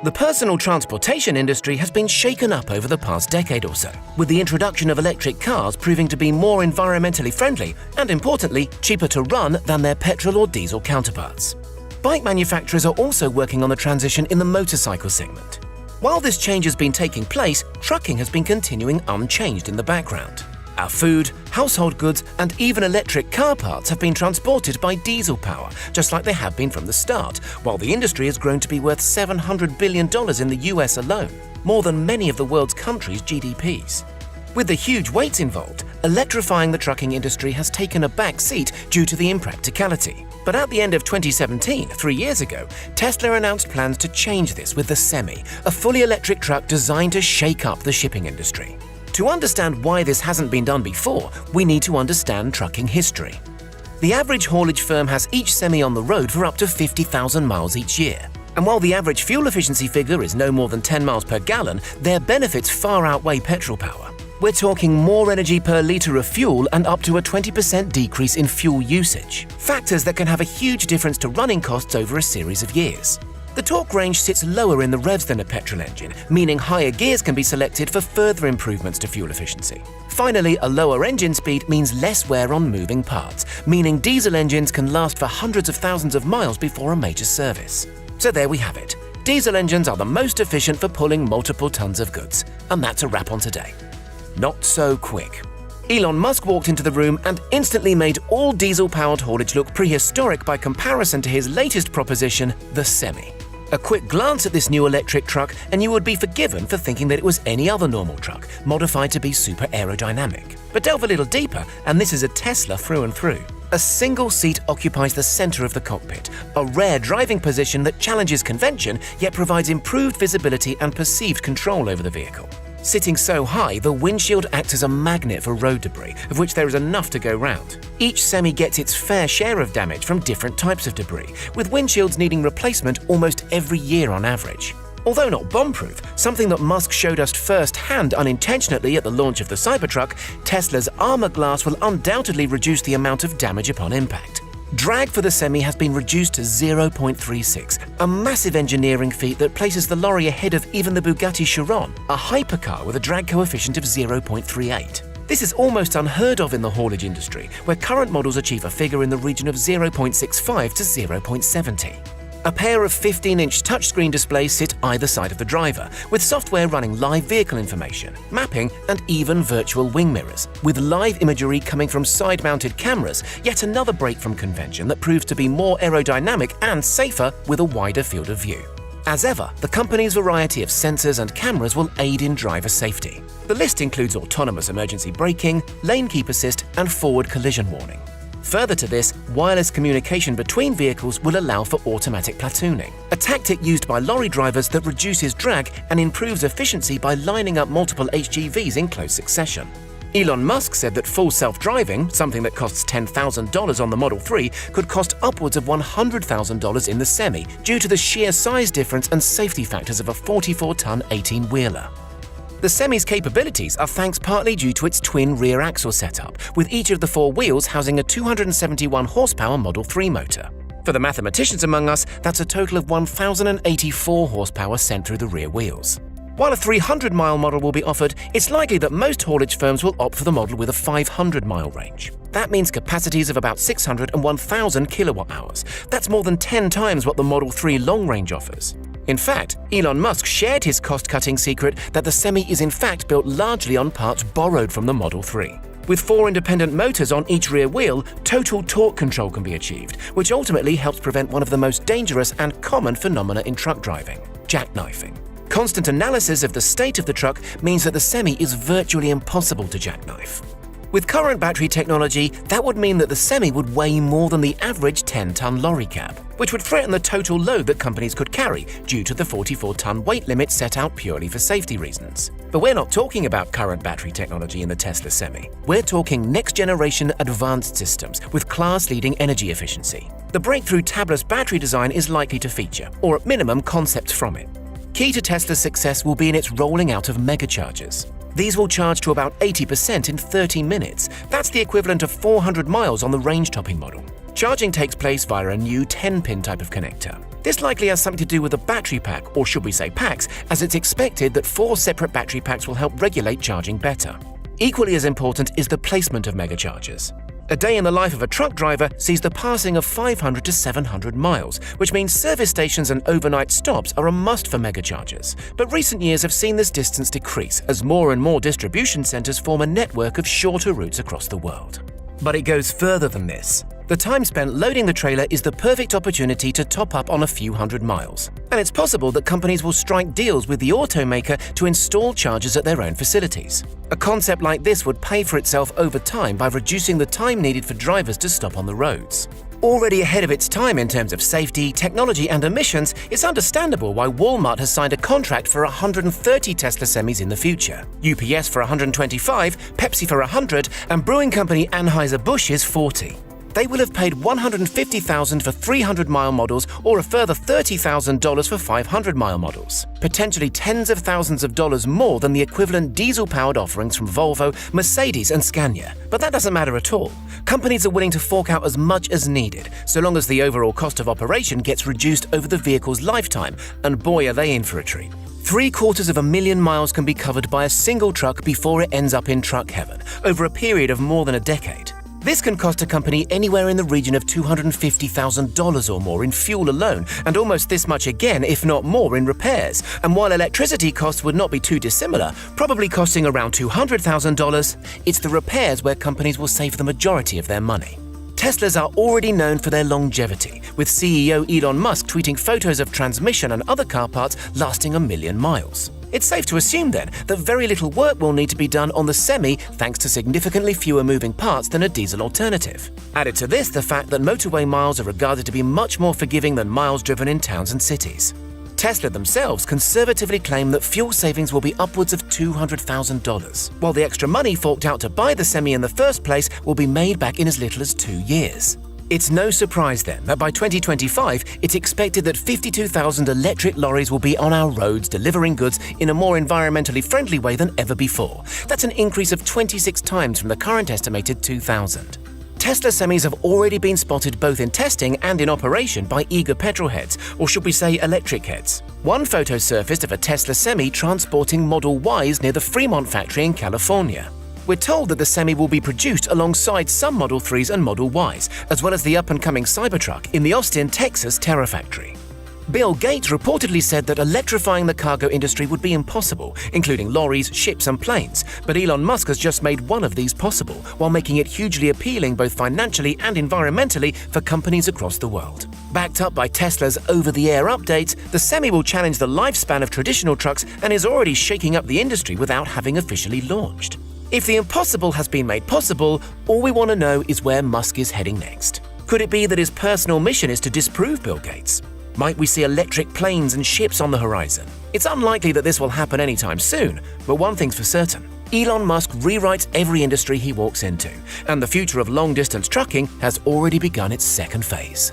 The personal transportation industry has been shaken up over the past decade or so, with the introduction of electric cars proving to be more environmentally friendly and, importantly, cheaper to run than their petrol or diesel counterparts. Bike manufacturers are also working on the transition in the motorcycle segment. While this change has been taking place, trucking has been continuing unchanged in the background. Our food, household goods, and even electric car parts have been transported by diesel power, just like they have been from the start, while the industry has grown to be worth $700 billion in the US alone, more than many of the world's countries' GDPs. With the huge weights involved, electrifying the trucking industry has taken a back seat due to the impracticality. But at the end of 2017, 3 years ago, Tesla announced plans to change this with the Semi, a fully electric truck designed to shake up the shipping industry. To understand why this hasn't been done before, we need to understand trucking history. The average haulage firm has each Semi on the road for up to 50,000 miles each year. And while the average fuel efficiency figure is no more than 10 miles per gallon, their benefits far outweigh petrol power. We're talking more energy per litre of fuel and up to a 20% decrease in fuel usage, factors that can have a huge difference to running costs over a series of years. The torque range sits lower in the revs than a petrol engine, meaning higher gears can be selected for further improvements to fuel efficiency. Finally, a lower engine speed means less wear on moving parts, meaning diesel engines can last for hundreds of thousands of miles before a major service. So there we have it. Diesel engines are the most efficient for pulling multiple tons of goods. And that's a wrap on today. Not so quick. Elon Musk walked into the room and instantly made all diesel-powered haulage look prehistoric by comparison to his latest proposition, the Semi. A quick glance at this new electric truck and you would be forgiven for thinking that it was any other normal truck, modified to be super aerodynamic. But delve a little deeper, and this is a Tesla through and through. A single seat occupies the center of the cockpit, a rare driving position that challenges convention yet provides improved visibility and perceived control over the vehicle. Sitting so high, the windshield acts as a magnet for road debris, of which there is enough to go round. Each Semi gets its fair share of damage from different types of debris, with windshields needing replacement almost every year on average. Although not bomb-proof, something that Musk showed us firsthand unintentionally at the launch of the Cybertruck, Tesla's armor glass will undoubtedly reduce the amount of damage upon impact. Drag for the Semi has been reduced to 0.36, a massive engineering feat that places the lorry ahead of even the Bugatti Chiron, a hypercar with a drag coefficient of 0.38. This is almost unheard of in the haulage industry, where current models achieve a figure in the region of 0.65 to 0.70. A pair of 15-inch touchscreen displays sit either side of the driver, with software running live vehicle information, mapping, and even virtual wing mirrors, with live imagery coming from side-mounted cameras, yet another break from convention that proves to be more aerodynamic and safer with a wider field of view. As ever, the company's variety of sensors and cameras will aid in driver safety. The list includes autonomous emergency braking, lane keep assist, and forward collision warning. Further to this, wireless communication between vehicles will allow for automatic platooning, a tactic used by lorry drivers that reduces drag and improves efficiency by lining up multiple HGVs in close succession. Elon Musk said that full self-driving, something that costs $10,000 on the Model 3, could cost upwards of $100,000 in the Semi due to the sheer size difference and safety factors of a 44-ton 18-wheeler. The Semi's capabilities are thanks partly due to its twin rear axle setup, with each of the four wheels housing a 271 horsepower Model 3 motor. For the mathematicians among us, that's a total of 1,084 horsepower sent through the rear wheels. While a 300-mile model will be offered, it's likely that most haulage firms will opt for the model with a 500-mile range. That means capacities of about 600 and 1,000 kilowatt-hours. That's more than 10 times what the Model 3 long range offers. In fact, Elon Musk shared his cost-cutting secret that the Semi is in fact built largely on parts borrowed from the Model 3. With 4 independent motors on each rear wheel, total torque control can be achieved, which ultimately helps prevent one of the most dangerous and common phenomena in truck driving, jackknifing. Constant analysis of the state of the truck means that the Semi is virtually impossible to jackknife. With current battery technology, that would mean that the Semi would weigh more than the average 10-ton lorry cab, which would threaten the total load that companies could carry due to the 44-ton weight limit set out purely for safety reasons. But we're not talking about current battery technology in the Tesla Semi. We're talking next-generation advanced systems with class-leading energy efficiency. The breakthrough tabless battery design is likely to feature, or at minimum, concepts from it. Key to Tesla's success will be in its rolling out of megachargers. These will charge to about 80% in 30 minutes. That's the equivalent of 400 miles on the range-topping model. Charging takes place via a new 10-pin type of connector. This likely has something to do with the battery pack, or should we say packs, as it's expected that 4 separate battery packs will help regulate charging better. Equally as important is the placement of megachargers. A day in the life of a truck driver sees the passing of 500 to 700 miles, which means service stations and overnight stops are a must for megachargers. But recent years have seen this distance decrease as more and more distribution centers form a network of shorter routes across the world. But it goes further than this. The time spent loading the trailer is the perfect opportunity to top up on a few hundred miles. And it's possible that companies will strike deals with the automaker to install chargers at their own facilities. A concept like this would pay for itself over time by reducing the time needed for drivers to stop on the roads. Already ahead of its time in terms of safety, technology and emissions, it's understandable why Walmart has signed a contract for 130 Tesla semis in the future, UPS for 125, Pepsi for 100, and brewing company Anheuser-Busch's 40. They will have paid $150,000 for 300-mile models or a further $30,000 for 500-mile models, potentially tens of thousands of dollars more than the equivalent diesel-powered offerings from Volvo, Mercedes and Scania. But that doesn't matter at all. Companies are willing to fork out as much as needed, so long as the overall cost of operation gets reduced over the vehicle's lifetime, and boy are they in for a treat. 750,000 miles can be covered by a single truck before it ends up in truck heaven, over a period of more than a decade. This can cost a company anywhere in the region of $250,000 or more in fuel alone, and almost this much again, if not more, in repairs. And while electricity costs would not be too dissimilar, probably costing around $200,000, it's the repairs where companies will save the majority of their money. Teslas are already known for their longevity, with CEO Elon Musk tweeting photos of transmission and other car parts lasting 1 million miles. It's safe to assume, then, that very little work will need to be done on the Semi thanks to significantly fewer moving parts than a diesel alternative. Added to this the fact that motorway miles are regarded to be much more forgiving than miles driven in towns and cities. Tesla themselves conservatively claim that fuel savings will be upwards of $200,000, while the extra money forked out to buy the Semi in the first place will be made back in as little as 2 years. It's no surprise then that by 2025, it's expected that 52,000 electric lorries will be on our roads delivering goods in a more environmentally friendly way than ever before. That's an increase of 26 times from the current estimated 2,000. Tesla semis have already been spotted both in testing and in operation by eager petrol heads, or should we say electric heads. One photo surfaced of a Tesla Semi transporting Model Ys near the Fremont factory in California. We're told that the Semi will be produced alongside some Model 3s and Model Ys, as well as the up-and-coming Cybertruck in the Austin, Texas Terrafactory. Bill Gates reportedly said that electrifying the cargo industry would be impossible, including lorries, ships and planes, but Elon Musk has just made one of these possible, while making it hugely appealing both financially and environmentally for companies across the world. Backed up by Tesla's over-the-air updates, the Semi will challenge the lifespan of traditional trucks and is already shaking up the industry without having officially launched. If the impossible has been made possible, all we want to know is where Musk is heading next. Could it be that his personal mission is to disprove Bill Gates? Might we see electric planes and ships on the horizon? It's unlikely that this will happen anytime soon, but one thing's for certain. Elon Musk rewrites every industry he walks into, and the future of long-distance trucking has already begun its second phase.